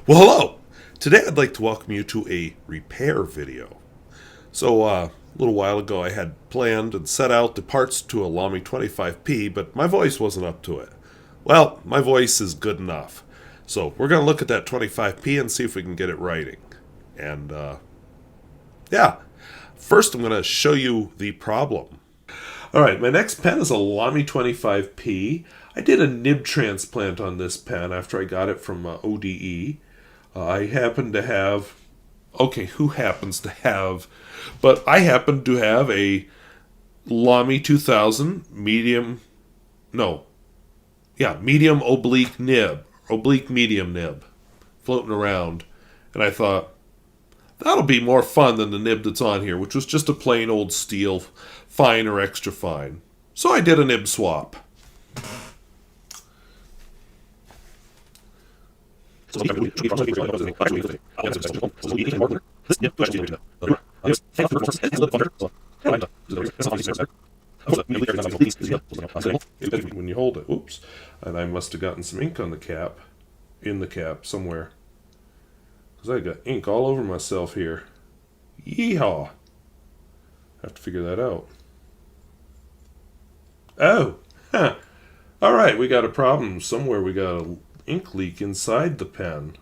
Well, hello! Today I'd like to welcome you to a repair video. So, a little while ago I had planned and set out the parts to a Lamy 25P, but my voice wasn't up to it. Well, my voice is good enough. So, we're going to look at that 25P and see if we can get it writing. And, yeah. First I'm going to show you the problem. Alright, my next pen is a Lamy 25P. I did a nib transplant on this pen after I got it from ODE. I happen to have, who happens to have, but I happen to have a Lamy 2000 medium oblique medium nib floating around. And I thought, that'll be more fun than the nib that's on here, which was just a plain old steel, fine or extra fine. So I did a nib swap. When you hold it, oops, and I must have gotten some ink on the cap, in the cap somewhere, because I got ink all over myself here. Yeehaw! Have to figure that out. Oh, huh. All right, we got a problem somewhere. We got a ink leak inside the pen.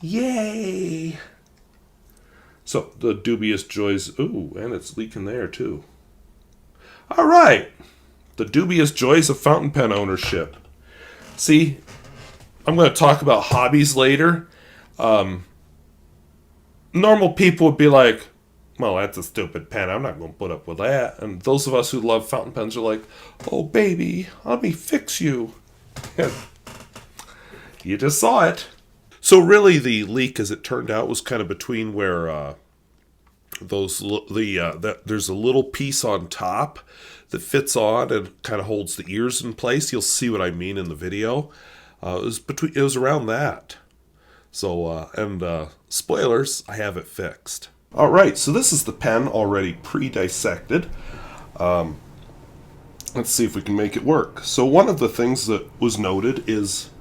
Yay! So, the dubious joys... Ooh, and it's leaking there, too. Alright! The dubious joys of fountain pen ownership. See, I'm going to talk about hobbies later. Normal people would be like, well, that's a stupid pen. I'm not going to put up with that. And those of us who love fountain pens are like, oh, baby, let me fix you. You just saw it. So really, the leak, as it turned out, was kind of between where there's a little piece on top that fits on and kind of holds the ears in place. You'll see what I mean in the video. It was around that. So spoilers, I have it fixed. All right, so this is the pen already pre-dissected. Let's see if we can make it work. So one of the things that was noted is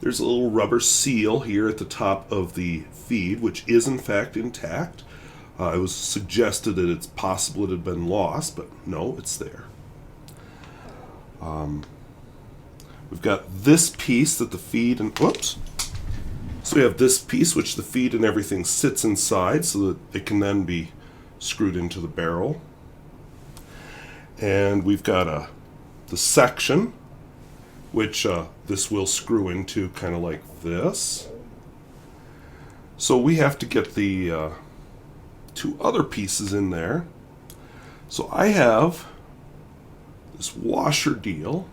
there's a little rubber seal here at the top of the feed, which is in fact intact. It was suggested that it's possible it had been lost, but no, it's there. We've got this piece that the feed and, whoops. So we have this piece which the feed and everything sits inside so that it can then be screwed into the barrel. And we've got the section which this will screw into kind of like this. So we have to get the two other pieces in there. So I have this washer deal,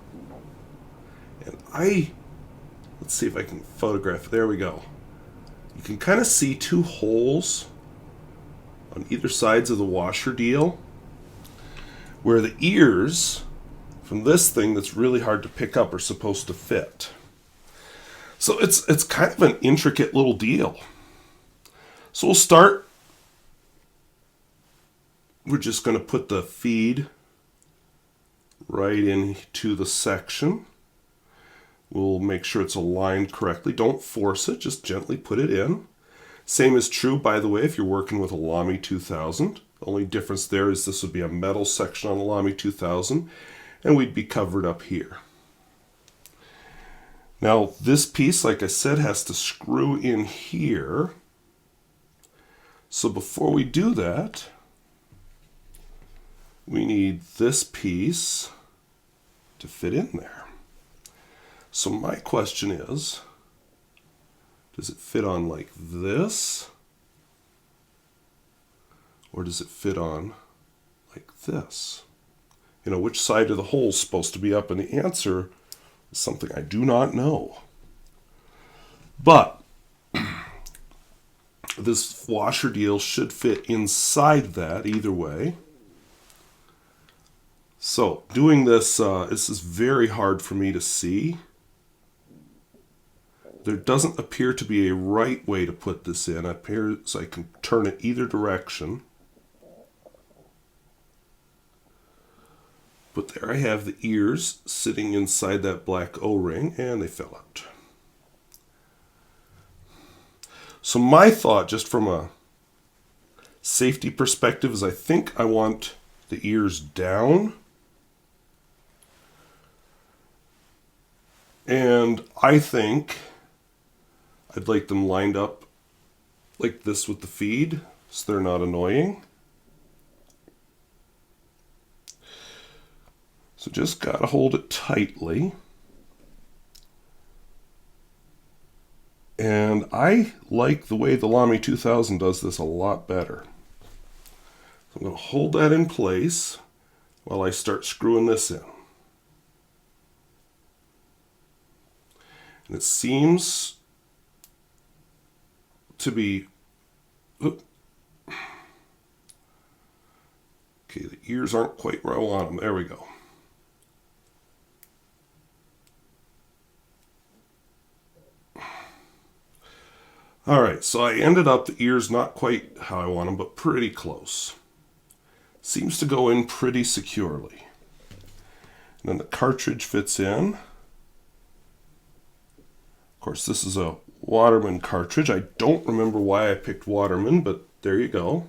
and let's see if I can photograph it. There we go. You can kind of see two holes on either sides of the washer deal where the ears from this thing that's really hard to pick up are supposed to fit. So it's kind of an intricate little deal. So we'll start. We're just going to put the feed right into the section. We'll make sure it's aligned correctly. Don't force it, just gently put it in. Same is true, by the way, if you're working with a Lamy 2000. The only difference there is this would be a metal section on a Lamy 2000, and we'd be covered up here. Now, this piece, like I said, has to screw in here. So before we do that, we need this piece to fit in there. So my question is, does it fit on like this? Or does it fit on like this? You know, which side of the hole is supposed to be up? And the answer is something I do not know. But this washer deal should fit inside that either way. So doing this, this is very hard for me to see. There doesn't appear to be a right way to put this in. It appears I can turn it either direction. But there I have the ears sitting inside that black O-ring, and they fell out. So my thought, just from a safety perspective, is I think I want the ears down. And I think I'd like them lined up like this with the feed, so they're not annoying. So just gotta hold it tightly. And I like the way the Lamy 2000 does this a lot better. So I'm gonna hold that in place while I start screwing this in. And it seems to be, okay, the ears aren't quite where I want them. There we go. All right, so I ended up, the ears not quite how I want them, but pretty close. Seems to go in pretty securely. And then the cartridge fits in. Of course, this is a Waterman cartridge. I don't remember why I picked Waterman, but there you go.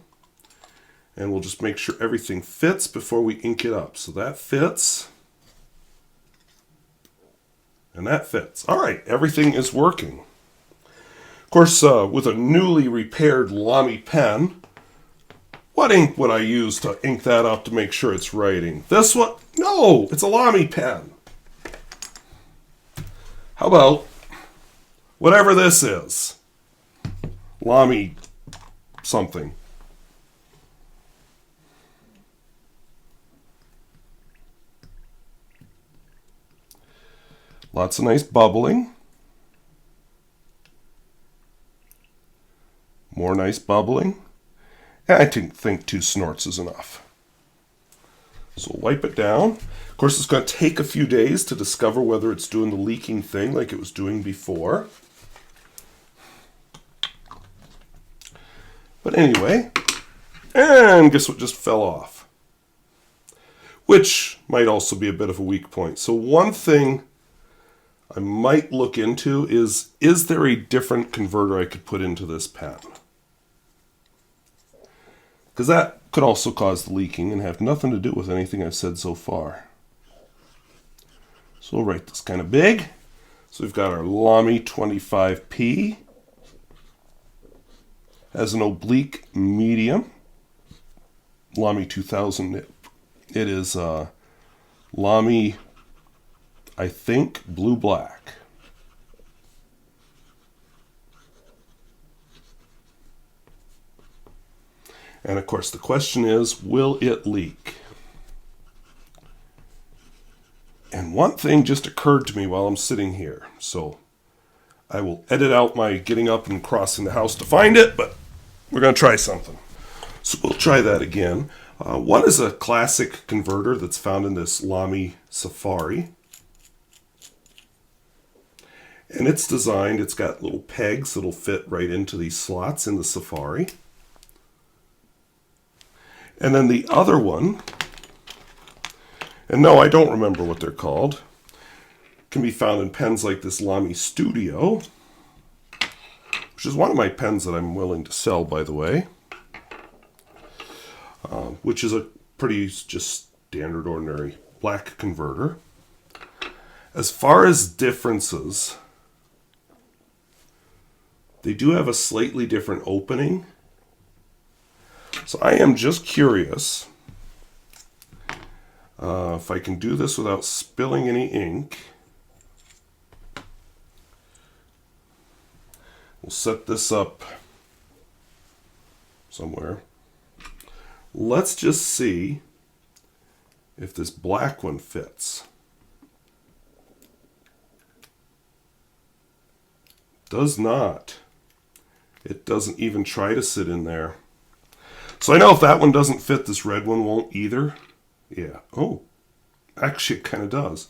And we'll just make sure everything fits before we ink it up. So that fits. And that fits. All right, everything is working. Of course, with a newly repaired Lamy pen, what ink would I use to ink that up to make sure it's writing? This one? No, it's a Lamy pen. How about whatever this is? Lamy something. Lots of nice bubbling. More nice bubbling. And I think 2 snorts is enough. So wipe it down. Of course, it's going to take a few days to discover whether it's doing the leaking thing like it was doing before. But anyway, and guess what just fell off? Which might also be a bit of a weak point. So one thing I might look into is there a different converter I could put into this pen? Because that could also cause the leaking and have nothing to do with anything I've said so far. So we'll write this kind of big. So we've got our Lamy 25P as an oblique medium. Lamy 2000, it is Lamy, I think, blue-black. And of course the question is, will it leak? And one thing just occurred to me while I'm sitting here. So I will edit out my getting up and crossing the house to find it, but we're going to try something. So we'll try that again. One is a classic converter that's found in this Lamy Safari. And it's designed, it's got little pegs that'll fit right into these slots in the Safari. And then the other one, and no, I don't remember what they're called, can be found in pens like this Lamy Studio, which is one of my pens that I'm willing to sell, by the way, which is a pretty just standard, ordinary black converter. As far as differences, they do have a slightly different opening. So I am just curious if I can do this without spilling any ink. We'll set this up somewhere. Let's just see if this black one fits. Does not. It doesn't even try to sit in there. So I know if that one doesn't fit, this red one won't either. Yeah. Oh, actually it kind of does.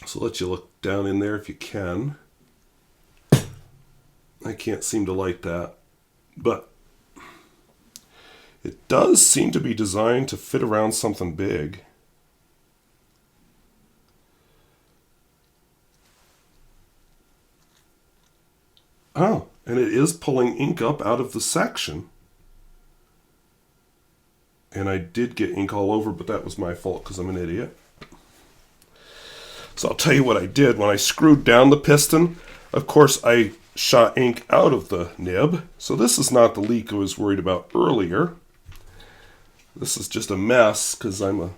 So let you look down in there if you can. I can't seem to light that, but it does seem to be designed to fit around something big. Oh, and it is pulling ink up out of the section. And I did get ink all over, but that was my fault because I'm an idiot. So I'll tell you what I did. When I screwed down the piston, of course I shot ink out of the nib. So this is not the leak I was worried about earlier. This is just a mess because I'm a,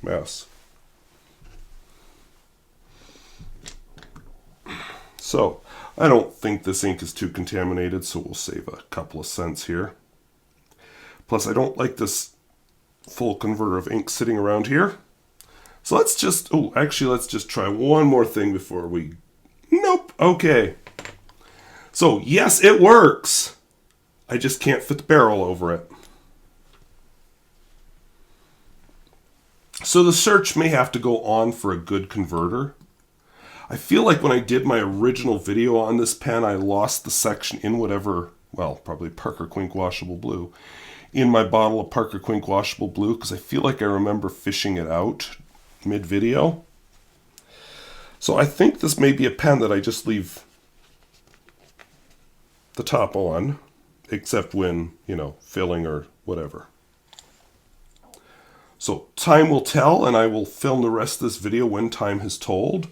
mess. So I don't think this ink is too contaminated, so we'll save a couple of cents here. Plus, I don't like this full converter of ink sitting around here. So let's just try one more thing before we... Nope. Okay. So, yes, it works. I just can't fit the barrel over it. So the search may have to go on for a good converter. I feel like when I did my original video on this pen, I lost the section in whatever, well, probably Parker Quink Washable Blue, in my bottle of Parker Quink Washable Blue, because I feel like I remember fishing it out mid-video. So I think this may be a pen that I just leave the top on, except when, filling or whatever. So time will tell, and I will film the rest of this video when time has told,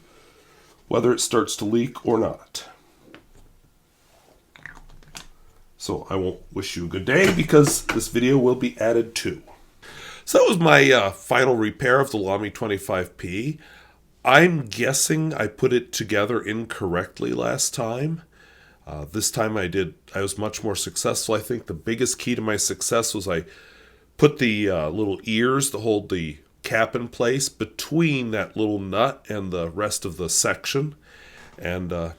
whether it starts to leak or not. So I won't wish you a good day because this video will be added to. So that was my final repair of the Lamy 25P. I'm guessing I put it together incorrectly last time. This time I was much more successful. I think the biggest key to my success was I put the little ears to hold the cap in place between that little nut and the rest of the section. And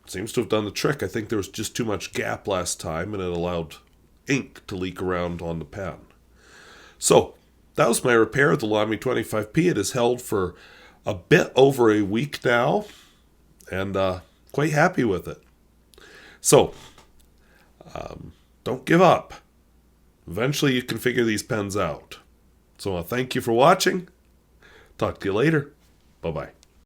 seems to have done the trick. I think there was just too much gap last time and it allowed ink to leak around on the pen. So that was my repair of the Lamy 25P. It has held for a bit over a week now and quite happy with it. So don't give up. Eventually you can figure these pens out. So thank you for watching. Talk to you later. Bye-bye.